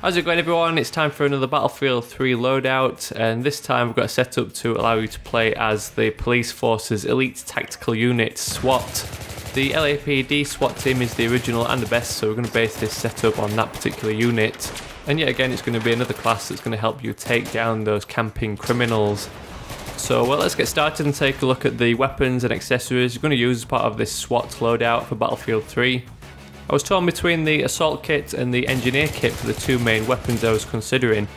How's it going everyone? It's time for another Battlefield 3 loadout, and this time we've got a setup to allow you to play as the Police Force's Elite Tactical Unit, SWAT. The LAPD SWAT team is the original and the best, so we're going to base this setup on that particular unit. And yet again, it's going to be another class that's going to help you take down those camping criminals. So well, let's get started and take a look at the weapons and accessories you're going to use as part of this SWAT loadout for Battlefield 3. I was torn between the assault kit and the engineer kit for the two main weapons I was considering.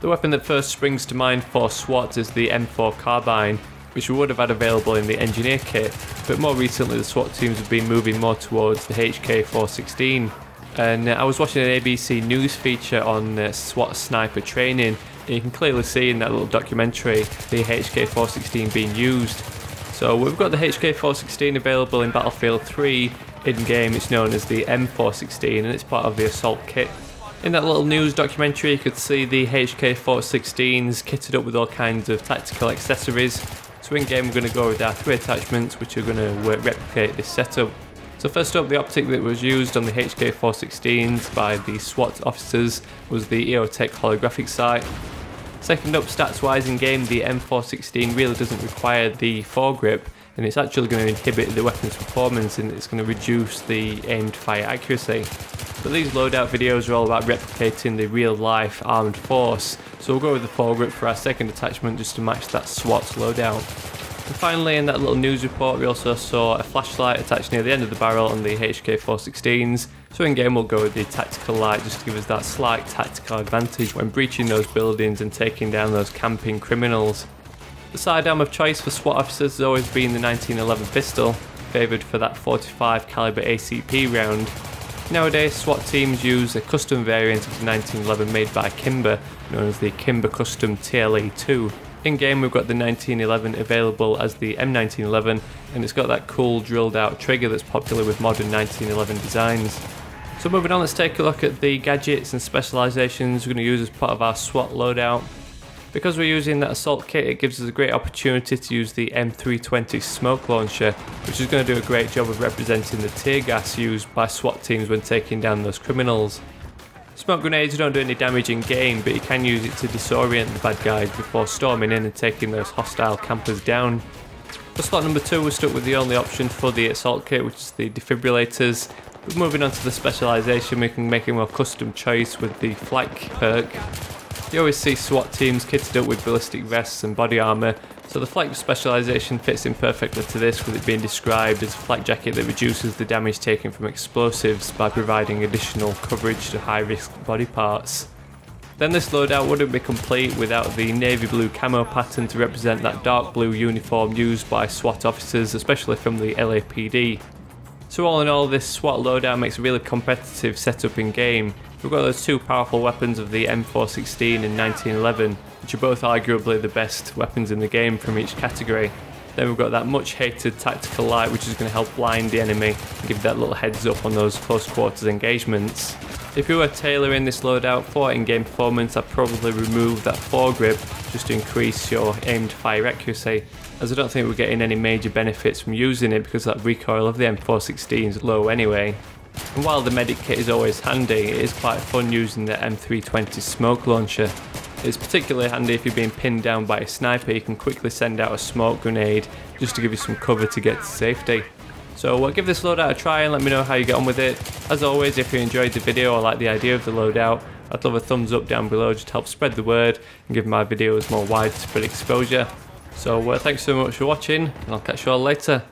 The weapon that first springs to mind for SWAT is the M4 carbine, which we would have had available in the engineer kit, but more recently the SWAT teams have been moving more towards the HK416. And I was watching an ABC News feature on SWAT sniper training, and you can clearly see in that little documentary the HK416 being used. So we've got the HK416 available in Battlefield 3. In game it's known as the M416 and it's part of the assault kit. In that little news documentary you could see the HK416s kitted up with all kinds of tactical accessories. So in game we're going to go with our three attachments which are going to replicate this setup. So first up, the optic that was used on the HK416s by the SWAT officers was the EOTech holographic sight. Second up, stats wise in game, the M416 really doesn't require the foregrip, and it's actually going to inhibit the weapon's performance and it's going to reduce the aimed fire accuracy. But these loadout videos are all about replicating the real life armed force, so we'll go with the foregrip for our second attachment just to match that SWAT loadout. And finally, in that little news report we also saw a flashlight attached near the end of the barrel on the HK416s, so in game we'll go with the tactical light just to give us that slight tactical advantage when breaching those buildings and taking down those camping criminals. The sidearm of choice for SWAT officers has always been the 1911 pistol, favoured for that 45 caliber ACP round. Nowadays SWAT teams use a custom variant of the 1911 made by Kimber, known as the Kimber Custom TLE2. In game we've got the 1911 available as the M1911, and it's got that cool drilled out trigger that's popular with modern 1911 designs. So moving on, let's take a look at the gadgets and specialisations we're going to use as part of our SWAT loadout. Because we're using that assault kit, it gives us a great opportunity to use the M320 smoke launcher, which is going to do a great job of representing the tear gas used by SWAT teams when taking down those criminals. Smoke grenades don't do any damage in game, but you can use it to disorient the bad guys before storming in and taking those hostile campers down. For slot number 2 we're stuck with the only option for the assault kit, which is the defibrillators. But moving on to the specialisation, we can make a more custom choice with the flak perk. You always see SWAT teams kitted up with ballistic vests and body armour, so the flak specialisation fits in perfectly to this, with it being described as a flak jacket that reduces the damage taken from explosives by providing additional coverage to high risk body parts. Then this loadout wouldn't be complete without the navy blue camo pattern to represent that dark blue uniform used by SWAT officers, especially from the LAPD. So all in all, this SWAT loadout makes a really competitive setup in game. We've got those two powerful weapons of the M416 and 1911, which are both arguably the best weapons in the game from each category. Then we've got that much hated tactical light, which is going to help blind the enemy and give that little heads up on those close quarters engagements. If you were tailoring this loadout for in-game performance, I'd probably remove that foregrip just to increase your aimed fire accuracy, as I don't think we're getting any major benefits from using it because that recoil of the M416 is low anyway. And while the medic kit is always handy, it is quite fun using the M320 smoke launcher. It's particularly handy if you're being pinned down by a sniper. You can quickly send out a smoke grenade just to give you some cover to get to safety. So give this loadout a try and let me know how you get on with it. As always, if you enjoyed the video or like the idea of the loadout, I'd love a thumbs up down below just to help spread the word and give my videos more widespread exposure. So thanks so much for watching, and I'll catch you all later.